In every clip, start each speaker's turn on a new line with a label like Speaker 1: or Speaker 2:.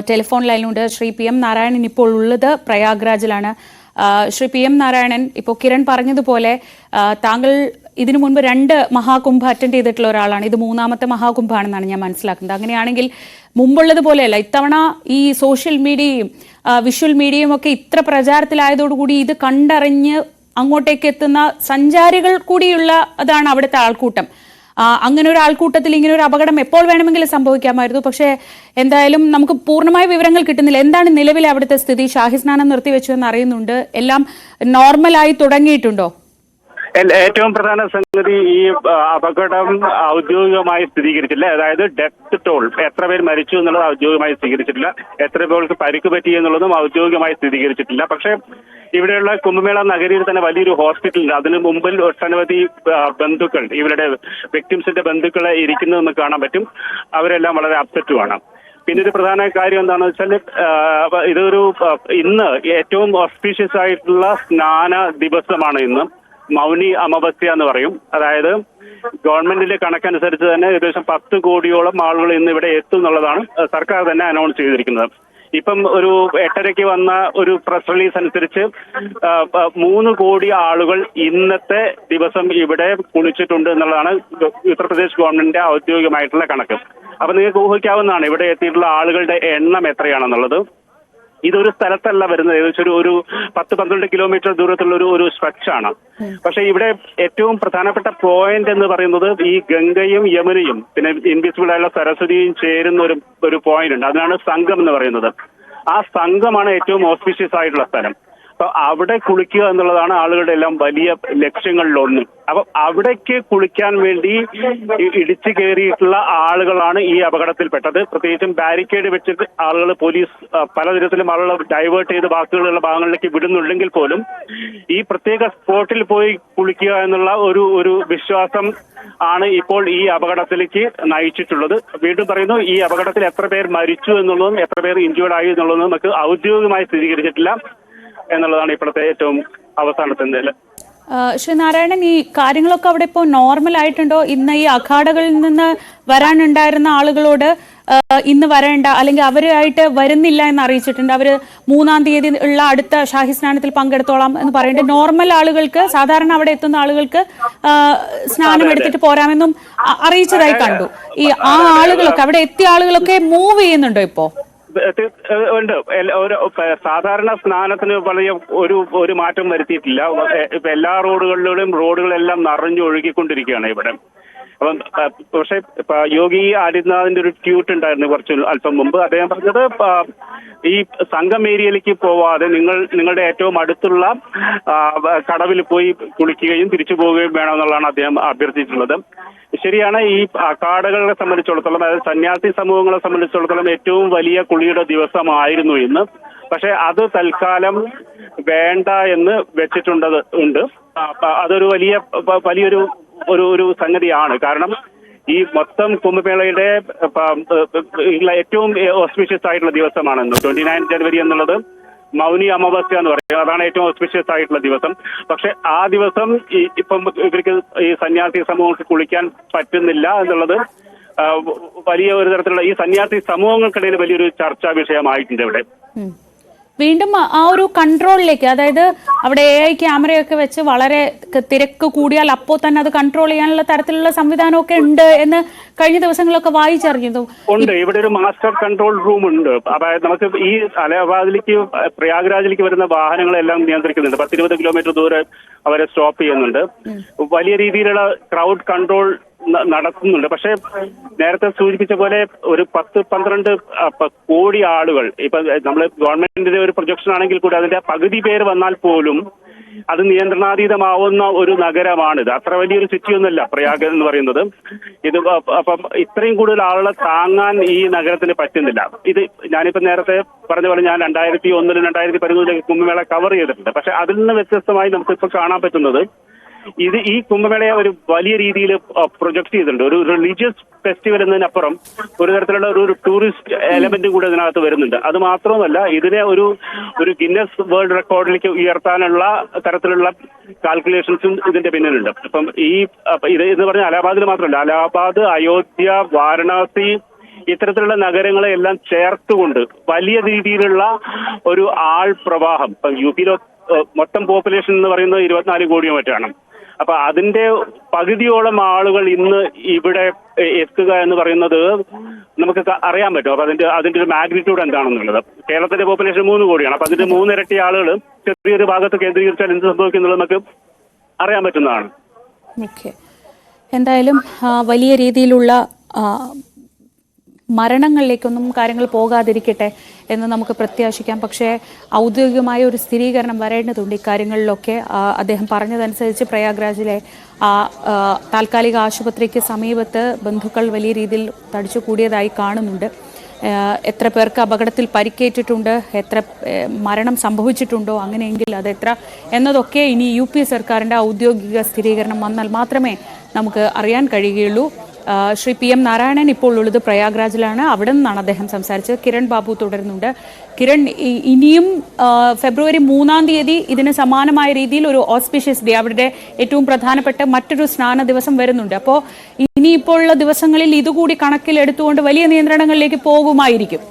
Speaker 1: Telephone ലൈനിലുണ്ട് Shri P M Narayanan ഇപ്പോൾ ഉള്ളത് പ്രയാഗ്രാജിലാണ്. ശ്രീ പി എം നാരായണൻ, ഇപ്പോൾ കിരൺ പറഞ്ഞതുപോലെ താങ്കൾ ഇതിനു മുൻപ് 2 മഹാകുംഭ അറ്റൻഡ് ചെയ്തിട്ടുള്ള ഒരാളാണ്. ഇത് 3ാമത്തെ മഹാകുംഭാണെന്നാണ് ഞാൻ മനസ്സിലാക്കുന്നത്. അങ്ങനെയാണെങ്കിൽ മുമ്പുള്ളതുപോലെയല്ല, ഇത്തവണ ഈ സോഷ്യൽ മീഡിയയും വിഷ്വൽ മീഡിയയും ഒക്കെ ഇത്ര പ്രചാരത്തിലായതോടുകൂടി ഇത് കണ്ടറിഞ്ഞ് അങ്ങോട്ടേക്ക് എത്തുന്ന സഞ്ചാരികൾ കൂടിയുള്ള അതാണ് അവിടുത്തെ ആൾക്കൂട്ടം. അങ്ങനെ ഒരു ആൾക്കൂട്ടത്തിൽ ഇങ്ങനെ ഒരു അപകടം എപ്പോൾ വേണമെങ്കിലും സംഭവിക്കാമായിരുന്നു. പക്ഷേ എന്തായാലും നമുക്ക് പൂർണ്ണമായ വിവരങ്ങൾ കിട്ടുന്നില്ല. എന്താണ് നിലവിലെ അവിടുത്തെ സ്ഥിതി? ഷാഹിസ്നാനം നിർത്തിവെച്ചു എന്ന് അറിയുന്നുണ്ട്. എല്ലാം നോർമലായി തുടങ്ങിയിട്ടുണ്ടോ?
Speaker 2: ഏറ്റവും പ്രധാന സംഗതി, ഈ അപകടം ഔദ്യോഗികമായി സ്ഥിരീകരിച്ചില്ല. അതായത് ഡെത്ത് ടോൾ, എത്ര പേർ മരിച്ചു എന്നുള്ളത് ഔദ്യോഗികമായി സ്ഥിരീകരിച്ചിട്ടില്ല. എത്ര പേർക്ക് പരിക്ക് പറ്റി എന്നുള്ളതും ഔദ്യോഗികമായി സ്ഥിരീകരിച്ചിട്ടില്ല. പക്ഷേ ഇവിടെയുള്ള കുംഭമേള നഗരിയിൽ തന്നെ വലിയൊരു ഹോസ്പിറ്റലുണ്ട്. അതിന് മുമ്പിൽ ഒട്ടനവധി ബന്ധുക്കൾ, ഇവരുടെ വിക്ടിംസിന്റെ ബന്ധുക്കളെ ഇരിക്കുന്നത് നമുക്ക് കാണാൻ പറ്റും. അവരെല്ലാം വളരെ അപ്സെറ്റുമാണ്. പിന്നെ ഒരു പ്രധാന കാര്യം എന്താണെന്ന് വെച്ചാൽ, ഇന്ന് ഏറ്റവും ഓസ്പീഷ്യസ് ആയിട്ടുള്ള സ്നാന ദിവസമാണ് ഇന്ന്. മൗനി അമാവാസ്യ എന്ന് പറയും. അതായത് ഗവൺമെന്റിന്റെ കണക്കനുസരിച്ച് തന്നെ ഏകദേശം 10 കോടിയോളം ആളുകൾ ഇന്ന് ഇവിടെ എത്തും എന്നുള്ളതാണ് സർക്കാർ തന്നെ അനൗൺസ് ചെയ്തിരിക്കുന്നത്. ഇപ്പം ഒരു 8:30 വന്ന ഒരു പ്രസ് റിലീസ് അനുസരിച്ച് 3 കോടി ആളുകൾ ഇന്നത്തെ ദിവസം ഇവിടെ കുളിച്ചിട്ടുണ്ട് എന്നുള്ളതാണ് ഉത്തർപ്രദേശ് ഗവൺമെന്റിന്റെ ഔദ്യോഗികമായിട്ടുള്ള കണക്ക്. അപ്പൊ നിങ്ങൾക്ക് ഊഹിക്കാവുന്നതാണ് ഇവിടെ എത്തിയിട്ടുള്ള ആളുകളുടെ എണ്ണം എത്രയാണെന്നുള്ളത്. ഇതൊരു സ്ഥലത്തല്ല വരുന്നത്, ഏകദേശം ഒരു 10-12 കിലോമീറ്റർ ദൂരത്തുള്ള ഒരു സ്ട്രെച്ചാണ്. പക്ഷെ ഇവിടെ ഏറ്റവും പ്രധാനപ്പെട്ട പോയിന്റ് എന്ന് പറയുന്നത് ഈ ഗംഗയും യമുനയും പിന്നെ ഇൻവിസിബിൾ ആയുള്ള സരസ്വതിയും ചേരുന്ന ഒരു പോയിന്റ് ഉണ്ട്. അതിനാണ് സംഗം എന്ന് പറയുന്നത്. ആ സംഗമാണ് ഏറ്റവും ഓസ്പീഷ്യസ് ആയിട്ടുള്ള സ്ഥലം. അപ്പൊ അവിടെ കുളിക്കുക എന്നുള്ളതാണ് ആളുകളുടെ എല്ലാം വലിയ ലക്ഷ്യങ്ങളിലൊന്നും. അപ്പൊ അവിടേക്ക് കുളിക്കാൻ വേണ്ടി ഇടിച്ചു കയറിയിട്ടുള്ള ആളുകളാണ് ഈ അപകടത്തിൽപ്പെട്ടത്. പ്രത്യേകിച്ചും ബാരിക്കേഡ് വെച്ചിട്ട് ആളുകൾ, പോലീസ് പലതരത്തിലും ആളുകളെ ഡൈവേർട്ട് ചെയ്ത് ബാക്കിയുള്ള ഭാഗങ്ങളിലേക്ക് വിടുന്നുണ്ടെങ്കിൽ പോലും ഈ പ്രത്യേക സ്പോട്ടിൽ പോയി കുളിക്കുക എന്നുള്ള ഒരു വിശ്വാസം ആണ് ഇപ്പോൾ ഈ അപകടത്തിലേക്ക് നയിച്ചിട്ടുള്ളത്. വീണ്ടും പറയുന്നു, ഈ അപകടത്തിൽ എത്ര പേർ മരിച്ചു എന്നുള്ളതും എത്ര പേർ ഇഞ്ചേർഡ് ആയി എന്നുള്ളതും നമുക്ക് ഔദ്യോഗികമായി സ്ഥിരീകരിച്ചിട്ടില്ല എന്നുള്ളതാണ് ഇപ്പോഴത്തെ ഏറ്റവും അവസാനത്തെ നില.
Speaker 1: ശ്രീ നാരായണൻ, ഈ കാര്യങ്ങളൊക്കെ അവിടെ ഇപ്പോൾ നോർമൽ ആയിട്ടുണ്ടോ? ഇന്ന് ഈ അഖാഡകളിൽ നിന്ന് വരാനുണ്ടായിരുന്ന ആളുകളോട് ഇന്ന് വരേണ്ട, അല്ലെങ്കിൽ അവരായിട്ട് വരുന്നില്ല എന്ന് അറിയിച്ചിട്ടുണ്ട്. അവർ 3-ാം തീയതി ഉള്ള അടുത്ത ഷാഹി സ്നാനത്തിൽ പങ്കെടുത്തോളാം എന്ന് പറയുന്നുണ്ട്. നോർമൽ ആളുകൾക്ക്, സാധാരണ അവിടെ എത്തുന്ന ആളുകൾക്ക് സ്നാനം എടുത്തിട്ട് പോരാമെന്നും അറിയിച്ചതായി കണ്ടു. ഈ ആളുകളൊക്കെ അവിടെ എത്തിയ ആളുകളൊക്കെ മൂവ് ചെയ്യുന്നുണ്ടോ ഇപ്പോ?
Speaker 2: ഉണ്ട്. സാധാരണ സ്നാനത്തിന് വലിയ ഒരു മാറ്റം വരുത്തിയിട്ടില്ല. ഇപ്പൊ എല്ലാ റോഡുകളെല്ലാം നിറഞ്ഞു ഒഴുകിക്കൊണ്ടിരിക്കുകയാണ് ഇവിടെ. അപ്പം പക്ഷെ യോഗി ആദിത്യനാഥിന്റെ ഒരു ട്വീറ്റ് ഉണ്ടായിരുന്നു അല്പം മുമ്പ്. അദ്ദേഹം പറഞ്ഞത്, ഈ സംഗം ഏരിയയിലേക്ക് പോവാതെ നിങ്ങളുടെ ഏറ്റവും അടുത്തുള്ള കടവിൽ പോയി കുളിക്കുകയും തിരിച്ചു പോവുകയും വേണമെന്നുള്ളതാണ് അദ്ദേഹം അഭ്യർത്ഥിച്ചിട്ടുള്ളത്. ശരിയാണ്, ഈ അഖാഡകളെ സംബന്ധിച്ചിടത്തോളം, അതായത് സന്യാസി സമൂഹങ്ങളെ സംബന്ധിച്ചിടത്തോളം ഏറ്റവും വലിയ കുളിയുടെ ദിവസമായിരുന്നു ഇന്ന്. പക്ഷെ അത് തൽക്കാലം വേണ്ട എന്ന് വെച്ചിട്ടുണ്ട്. അതൊരു വലിയൊരു സംഗതിയാണ്. കാരണം ഈ മൊത്തം കുംഭമേളയുടെ ഏറ്റവും ഓസ്പീഷ്യസ് ആയിട്ടുള്ള ദിവസമാണെന്ന് 29 ജനുവരി എന്നുള്ളത് മൗനി അമാവാസ്യ എന്ന് പറയും. അതാണ് ഏറ്റവും ഓസ്പീഷ്യസ് ആയിട്ടുള്ള ദിവസം. പക്ഷെ ആ ദിവസം ഇപ്പം ഇവർക്ക് ഈ സന്യാസി സമൂഹങ്ങൾക്ക് കുളിക്കാൻ പറ്റുന്നില്ല എന്നുള്ളത് വലിയ ഒരു തരത്തിലുള്ള ഈ സന്യാസി സമൂഹങ്ങൾക്കിടയിൽ വലിയൊരു ചർച്ചാ വിഷയമായിട്ടുണ്ട് ഇവിടെ.
Speaker 1: വീണ്ടും ആ ഒരു കൺട്രോളിലേക്ക്, അതായത് അവിടെ AI ക്യാമറയൊക്കെ വെച്ച് വളരെ തിരക്ക് കൂടിയാൽ അപ്പോൾ തന്നെ അത് കൺട്രോൾ ചെയ്യാനുള്ള തരത്തിലുള്ള സംവിധാനമൊക്കെ ഉണ്ട് എന്ന് കഴിഞ്ഞ ദിവസങ്ങളൊക്കെ വായിച്ചറിഞ്ഞു.
Speaker 2: ഉണ്ട്, ഇവിടെ ഒരു മാസ്റ്റർ കൺട്രോൾ റൂം ഉണ്ട്. അതായത് നമുക്ക് ഈ അലഹാബാദിലേക്ക്, പ്രയാഗ്രാജിലേക്ക് വരുന്ന വാഹനങ്ങളെല്ലാം നിയന്ത്രിക്കുന്നുണ്ട്. 10-20 കിലോമീറ്റർ ദൂരെ അവരെ സ്റ്റോപ്പ് ചെയ്യുന്നുണ്ട്. വലിയ രീതിയിലുള്ള ക്രൗഡ് കൺട്രോൾ നടത്തുന്നുണ്ട്. പക്ഷെ നേരത്തെ സൂചിപ്പിച്ച പോലെ ഒരു 10-12 കോടി ആളുകൾ, ഇപ്പൊ നമ്മള് ഗവൺമെന്റിന്റെ ഒരു പ്രൊജക്ഷൻ ആണെങ്കിൽ കൂടി അതിന്റെ പകുതി പേര് വന്നാൽ പോലും അത് നിയന്ത്രണാതീതമാവുന്ന ഒരു നഗരമാണിത്. അത്ര വലിയൊരു സിറ്റി ഒന്നുമല്ല പ്രയാഗ് എന്ന് പറയുന്നത്. ഇത് അപ്പം ഇത്രയും കൂടുതൽ ആളുകളെ താങ്ങാൻ ഈ നഗരത്തിന് പറ്റുന്നില്ല. ഇത് ഞാനിപ്പോ നേരത്തെ പറഞ്ഞ പോലെ ഞാൻ 2001-ലും 2013-ലും കുംഭമേള കവർ ചെയ്തിട്ടുണ്ട്. പക്ഷെ അതിൽ നിന്ന് വ്യത്യസ്തമായി നമുക്കിപ്പോ കാണാൻ പറ്റുന്നത്, ഈ കുംഭമേളയെ ഒരു വലിയ രീതിയിൽ പ്രൊജക്ട് ചെയ്തിട്ടുണ്ട്. ഒരു റിലീജിയസ് ഫെസ്റ്റിവൽ എന്നതിനപ്പുറം ഒരു തരത്തിലുള്ള ഒരു ടൂറിസ്റ്റ് എലമെന്റും കൂടെ ഇതിനകത്ത് വരുന്നുണ്ട്. അത് മാത്രവുമല്ല, ഇതിനെ ഒരു ഗിന്നസ് വേൾഡ് റെക്കോർഡിലേക്ക് ഉയർത്താനുള്ള തരത്തിലുള്ള കാൽക്കുലേഷൻസും ഇതിന്റെ പിന്നിലുണ്ട്. അപ്പം ഇത് എന്ന് പറഞ്ഞാൽ അലഹാബാദിൽ മാത്രമല്ല, അലഹാബാദ്, അയോധ്യ, വാരണാസി ഇത്തരത്തിലുള്ള നഗരങ്ങളെ എല്ലാം ചേർത്തുകൊണ്ട് വലിയ രീതിയിലുള്ള ഒരു ആൾ പ്രവാഹം, ഇപ്പം യു.പിയിലെ മൊത്തം പോപ്പുലേഷൻ എന്ന് പറയുന്നത് 24 കോടിയോ മറ്റാണ്. അപ്പൊ അതിന്റെ പകുതിയോളം ആളുകൾ ഇന്ന് ഇവിടെ എത്തുക എന്ന് പറയുന്നത് നമുക്ക് അറിയാൻ പറ്റും. അപ്പൊ അതിന്റെ ഒരു മാഗ്നിറ്റ്യൂഡ് എന്താണെന്നുള്ളത്. കേരളത്തിന്റെ പോപ്പുലേഷൻ 3 കോടിയാണ്. അപ്പൊ അതിന്റെ 3 ഇരട്ടി ആളുകൾ ചെറിയൊരു ഭാഗത്ത് കേന്ദ്രീകരിച്ചാൽ എന്ത് സംഭവിക്കുന്നുള്ളത് നമുക്ക് അറിയാൻ പറ്റുന്നതാണ്.
Speaker 1: ഓക്കെ, എന്തായാലും വലിയ രീതിയിലുള്ള മരണങ്ങളിലേക്കൊന്നും കാര്യങ്ങൾ പോകാതിരിക്കട്ടെ എന്ന് നമുക്ക് പ്രത്യാശിക്കാം. പക്ഷേ ഔദ്യോഗികമായ ഒരു സ്ഥിരീകരണം വരേണ്ടതുണ്ട് ഇക്കാര്യങ്ങളിലൊക്കെ. അദ്ദേഹം പറഞ്ഞതനുസരിച്ച് പ്രയാഗ്രാജിലെ താൽക്കാലിക ആശുപത്രിക്ക് സമീപത്ത് ബന്ധുക്കൾ വലിയ രീതിയിൽ തടിച്ചു കൂടിയതായി കാണുന്നുണ്ട്. എത്ര പേർക്ക് അപകടത്തിൽ പരിക്കേറ്റിട്ടുണ്ട്, എത്ര മരണം സംഭവിച്ചിട്ടുണ്ടോ, അങ്ങനെയെങ്കിൽ അത് എത്ര എന്നതൊക്കെ ഇനി യു പി സർക്കാരിൻ്റെ ഔദ്യോഗിക സ്ഥിരീകരണം വന്നാൽ മാത്രമേ നമുക്ക് അറിയാൻ കഴിയുകയുള്ളൂ. ശ്രീ PM നാരായണൻ ഇപ്പോൾ ഉള്ളത് പ്രയാഗ്രാജിലാണ്. അവിടെ നിന്നാണ് അദ്ദേഹം സംസാരിച്ചത്. കിരൺ ബാബു തുടരുന്നുണ്ട്. കിരൺ, ഇനിയും ഫെബ്രുവരി 3-ാം തീയതി ഇതിന് സമാനമായ രീതിയിൽ ഒരു ഓസ്പിഷ്യസ് ഡേ, അവിടെ ഏറ്റവും പ്രധാനപ്പെട്ട മറ്റൊരു സ്നാന ദിവസം വരുന്നുണ്ട്. അപ്പോൾ ഇനിയിപ്പോഴുള്ള ദിവസങ്ങളിൽ ഇതുകൂടി കണക്കിലെടുത്തുകൊണ്ട് വലിയ നിയന്ത്രണങ്ങളിലേക്ക് പോകുമായിരിക്കും.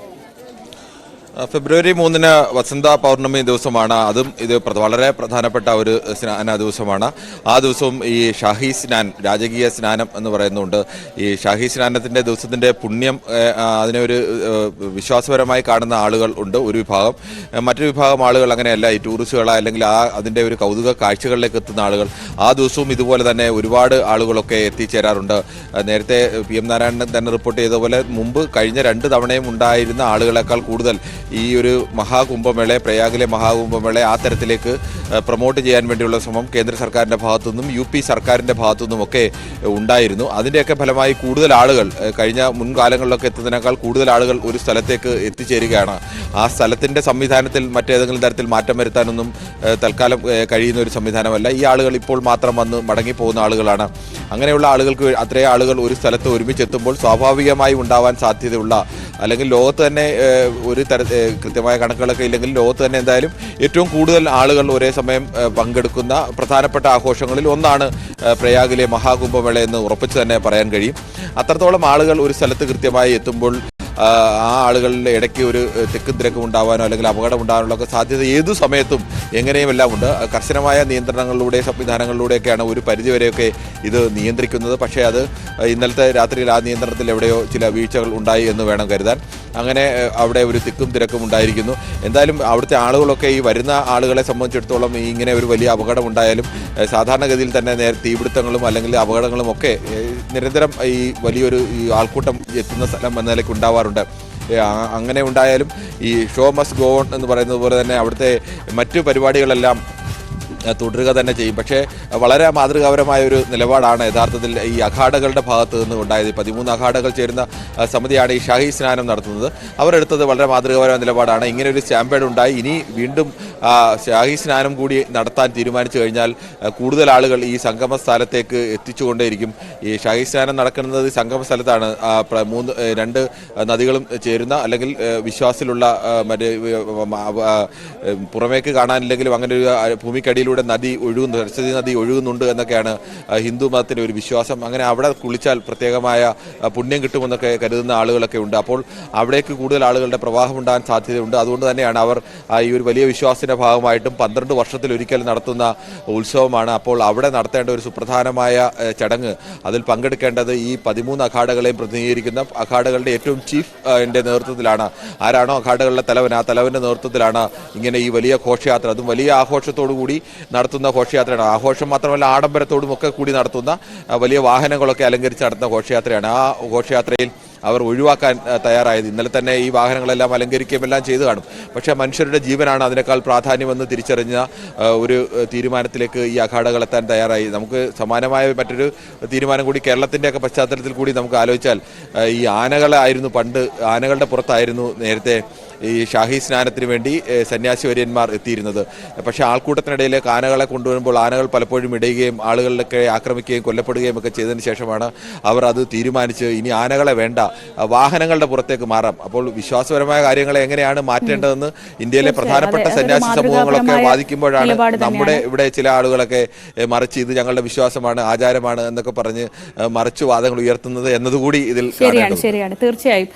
Speaker 3: ഫെബ്രുവരി 3-ന് വസന്ത പൗർണമി ദിവസമാണ്. അതും ഇത് വളരെ പ്രധാനപ്പെട്ട ഒരു സ്നാന ദിവസമാണ്. ആ ദിവസവും ഈ ഷാഹി സ്നാൻ, രാജകീയ സ്നാനം എന്ന് പറയുന്നുണ്ട്. ഈ ഷാഹി സ്നാനത്തിൻ്റെ ദിവസത്തിൻ്റെ പുണ്യം അതിനെ ഒരു വിശ്വാസപരമായി കാണുന്ന ആളുകൾ ഉണ്ട് ഒരു വിഭാഗം. മറ്റൊരു വിഭാഗം ആളുകൾ അങ്ങനെയല്ല, ഈ ടൂറിസ്റ്റുകൾ അല്ലെങ്കിൽ അതിൻ്റെ ഒരു കൗതുക കാഴ്ചകളിലേക്ക് എത്തുന്ന ആളുകൾ. ആ ദിവസവും ഇതുപോലെ തന്നെ ഒരുപാട് ആളുകളൊക്കെ എത്തിച്ചേരാറുണ്ട്. നേരത്തെ PM നാരായണൻ തന്നെ റിപ്പോർട്ട് ചെയ്ത പോലെ മുമ്പ് കഴിഞ്ഞ 2 തവണയും ഉണ്ടായിരുന്ന ആളുകളെക്കാൾ കൂടുതൽ ഈ ഒരു മഹാകുംഭമേള, പ്രയാഗിലെ മഹാകുംഭമേള ആ തരത്തിലേക്ക് പ്രൊമോട്ട് ചെയ്യാൻ വേണ്ടിയുള്ള ശ്രമം കേന്ദ്ര സർക്കാരിൻ്റെ ഭാഗത്തുനിന്നും UP സർക്കാരിൻ്റെ ഭാഗത്തുനിന്നുമൊക്കെ ഉണ്ടായിരുന്നു. അതിൻ്റെയൊക്കെ ഫലമായി കൂടുതൽ ആളുകൾ കഴിഞ്ഞ മുൻകാലങ്ങളിലൊക്കെ എത്തുന്നതിനേക്കാൾ കൂടുതൽ ആളുകൾ ഒരു സ്ഥലത്തേക്ക് എത്തിച്ചേരുകയാണ്. ആ സ്ഥലത്തിൻ്റെ സംവിധാനത്തിൽ മറ്റേതെങ്കിലും തരത്തിൽ മാറ്റം വരുത്താനൊന്നും തൽക്കാലം കഴിയുന്ന ഒരു സംവിധാനമല്ല. ഈ ആളുകൾ ഇപ്പോൾ മാത്രം വന്ന് മടങ്ങിപ്പോകുന്ന ആളുകളാണ്. അങ്ങനെയുള്ള ആളുകൾക്ക് അത്രയും ആളുകൾ ഒരു സ്ഥലത്ത് ഒരുമിച്ചെത്തുമ്പോൾ സ്വാഭാവികമായി ഉണ്ടാവാൻ സാധ്യതയുള്ള, അല്ലെങ്കിൽ ലോകത്ത് തന്നെ ഒരു കൃത്യമായ കണക്കുകളൊക്കെ ഇല്ലെങ്കിൽ ലോകത്ത് തന്നെ എന്തായാലും ഏറ്റവും കൂടുതൽ ആളുകൾ ഒരേ സമയം പങ്കെടുക്കുന്ന പ്രധാനപ്പെട്ട ആഘോഷങ്ങളിൽ ഒന്നാണ് പ്രയാഗിലെ മഹാകുംഭമേള എന്ന് ഉറപ്പിച്ച് തന്നെ പറയാൻ കഴിയും. അത്രത്തോളം ആളുകൾ ഒരു സ്ഥലത്ത് കൃത്യമായി എത്തുമ്പോൾ ആ ആളുകളുടെ ഇടയ്ക്ക് ഒരു തിക്കും തിരക്കും ഉണ്ടാവാനോ അല്ലെങ്കിൽ അപകടം ഉണ്ടാകാനുള്ള സാധ്യത ഏതു സമയത്തും എങ്ങനെയും എല്ലാം ഉണ്ട്. കർശനമായ നിയന്ത്രണങ്ങളിലൂടെ സംവിധാനങ്ങളിലൂടെയൊക്കെയാണ് ഒരു പരിധിവരെയൊക്കെ ഇത് നിയന്ത്രിക്കുന്നത്. പക്ഷേ അത് ഇന്നലത്തെ രാത്രിയിൽ ആ നിയന്ത്രണത്തിൽ എവിടെയോ ചില വീഴ്ചകൾ ഉണ്ടായി എന്ന് വേണം കരുതാൻ. അങ്ങനെ അവിടെ ഒരു തിക്കും തിരക്കും ഉണ്ടായിരിക്കുന്നു. എന്തായാലും അവിടുത്തെ ആളുകളൊക്കെ ഈ വരുന്ന ആളുകളെ സംബന്ധിച്ചിടത്തോളം ഇങ്ങനെ ഒരു വലിയ അപകടം ഉണ്ടായാലും സാധാരണഗതിയിൽ തന്നെ തീപിടുത്തങ്ങളും അല്ലെങ്കിൽ അപകടങ്ങളും ഒക്കെ നിരന്തരം ഈ വലിയൊരു ആൾക്കൂട്ടം എത്തുന്ന സ്ഥലം എന്ന നിലയ്ക്ക് ഉണ്ടാവാറുണ്ട്. അങ്ങനെ ഉണ്ടായാലും ഈ ഷോ മസ്റ്റ് ഗോ ഓൺ എന്ന് പറയുന്നത് പോലെ തന്നെ അവിടുത്തെ മറ്റു പരിപാടികളെല്ലാം തുടരുക തന്നെ ചെയ്യും. പക്ഷേ വളരെ മാതൃകാപരമായ ഒരു നിലപാടാണ് യഥാർത്ഥത്തിൽ ഈ അഖാഡകളുടെ ഭാഗത്ത് നിന്ന് ഉണ്ടായത്. 13 അഖാഡകൾ ചേരുന്ന സമിതിയാണ് ഈ ഷാഹി സ്നാനം നടത്തുന്നത്. അവരെടുത്തത് വളരെ മാതൃകാപരമായ നിലപാടാണ്. ഇങ്ങനെ ഒരു സ്റ്റാമ്പേഡ് ഉണ്ടായി. ഇനി വീണ്ടും ഷാഹി സ്നാനം കൂടി നടത്താൻ തീരുമാനിച്ചു കഴിഞ്ഞാൽ കൂടുതൽ ആളുകൾ ഈ സംഗമ സ്ഥലത്തേക്ക് എത്തിച്ചുകൊണ്ടേയിരിക്കും. ഈ ഷാഹി സ്നാനം നടക്കുന്നത് സംഗമ സ്ഥലത്താണ്. 2 നദികളും ചേരുന്ന, അല്ലെങ്കിൽ വിശ്വാസത്തിലുള്ള മറ്റേ പുറമേക്ക് കാണാനില്ലെങ്കിലും അങ്ങനെ ഒരു ഭൂമിക്കടിയിലൂടെ നദി ഒഴുകുന്നു, സരസ്വതി നദി ഒഴുകുന്നുണ്ട് എന്നൊക്കെയാണ് ഹിന്ദു മതത്തിൻ്റെ ഒരു വിശ്വാസം. അങ്ങനെ അവിടെ കുളിച്ചാൽ പ്രത്യേകമായ പുണ്യം കിട്ടുമെന്നൊക്കെ കരുതുന്ന ആളുകളൊക്കെ ഉണ്ട്. അപ്പോൾ അവിടേക്ക് കൂടുതൽ ആളുകളുടെ പ്രവാഹം ഉണ്ടാകാൻ സാധ്യതയുണ്ട്. അതുകൊണ്ട് തന്നെയാണ് അവർ ഈ ഒരു വലിയ വിശ്വാസത്തിൻ്റെ ഭാഗമായിട്ടും 12 വർഷത്തിലൊരിക്കൽ നടത്തുന്ന ഉത്സവമാണ്. അപ്പോൾ അവിടെ നടത്തേണ്ട ഒരു സുപ്രധാനമായ ചടങ്ങ്, അതിൽ പങ്കെടുക്കേണ്ടത് ഈ 13 അഖാഡകളെയും പ്രതിനിധീകരിക്കുന്ന അഖാഡകളുടെ ഏറ്റവും ചീഫിൻ്റെ നേതൃത്വത്തിലാണ്. ആരാണോ അഖാഡകളുടെ തലവൻ, ആ തലവൻ്റെ നേതൃത്വത്തിലാണ് ഇങ്ങനെ ഈ വലിയ ഘോഷയാത്ര, അതും വലിയ ആഘോഷത്തോടു കൂടി നടത്തുന്ന ഘോഷയാത്രയാണ്. ആഘോഷം മാത്രമല്ല ആഡംബരത്തോടും ഒക്കെ കൂടി നടത്തുന്ന വലിയ വാഹനങ്ങളൊക്കെ അലങ്കരിച്ച് നടത്തുന്ന ഘോഷയാത്രയാണ്. ആ ഘോഷയാത്രയിൽ അവർ ഒഴിവാക്കാൻ തയ്യാറായത്. ഇന്നലെ തന്നെ ഈ വാഹനങ്ങളെല്ലാം അലങ്കരിക്കുകയും എല്ലാം ചെയ്തു കാണും. പക്ഷേ മനുഷ്യരുടെ ജീവനാണ് അതിനേക്കാൾ പ്രാധാന്യമെന്ന് തിരിച്ചറിഞ്ഞ ഒരു തീരുമാനത്തിലേക്ക് ഈ അഖാഡകൾ എത്താൻ തയ്യാറായി. നമുക്ക് സമാനമായ മറ്റൊരു തീരുമാനം കൂടി കേരളത്തിൻ്റെയൊക്കെ പശ്ചാത്തലത്തിൽ കൂടി നമുക്ക് ആലോചിച്ചാൽ, ഈ ആനകളായിരുന്നു പണ്ട്, ആനകളുടെ പുറത്തായിരുന്നു നേരത്തെ ഈ ഷാഹി സ്നാനത്തിന് വേണ്ടി സന്യാസി വര്യന്മാർ എത്തിയിരുന്നത്. പക്ഷേ ആൾക്കൂട്ടത്തിനിടയിലേക്ക് ആനകളെ കൊണ്ടുവരുമ്പോൾ ആനകൾ പലപ്പോഴും ആളുകളിലൊക്കെ ആക്രമിക്കുകയും കൊല്ലപ്പെടുകയും ഒക്കെ ചെയ്തതിന് ശേഷമാണ് അവർ അത് തീരുമാനിച്ച് ഇനി ആനകളെ വേണ്ട, വാഹനങ്ങളുടെ പുറത്തേക്ക് മാറാം. അപ്പോൾ വിശ്വാസപരമായ കാര്യങ്ങളെ എങ്ങനെയാണ് മാറ്റേണ്ടതെന്ന് ഇന്ത്യയിലെ പ്രധാനപ്പെട്ട സന്യാസി സമൂഹങ്ങളൊക്കെ വാദിക്കുമ്പോഴാണ് നമ്മുടെ ഇവിടെ ചില ആളുകളൊക്കെ മറിച്ച് ഇത് ഞങ്ങളുടെ വിശ്വാസമാണ്, ആചാരമാണ് എന്നൊക്കെ പറഞ്ഞ് മറിച്ച് വാദങ്ങൾ ഉയർത്തുന്നത് എന്നതുകൂടി ഇതിൽ
Speaker 1: ശരിയാണ് തീർച്ചയായും.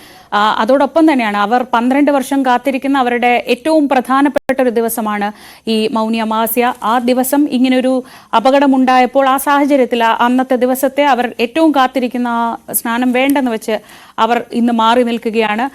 Speaker 1: അതോടൊപ്പം തന്നെയാണ് അവർ 12 വർഷം കാത്തിരിക്കുന്ന അവരുടെ ഏറ്റവും പ്രധാനപ്പെട്ട ഒരു ദിവസമാണ് ഈ മൗനി അമാവാസ്യ. ആ ദിവസം ഇങ്ങനൊരു അപകടമുണ്ടായപ്പോൾ ആ സാഹചര്യത്തിൽ അന്നത്തെ ദിവസത്തെ അവർ ഏറ്റവും കാത്തിരിക്കുന്ന ആ സ്നാനം വേണ്ടെന്ന് വെച്ച് അവർ ഇന്ന് മാറി നിൽക്കുകയാണ്.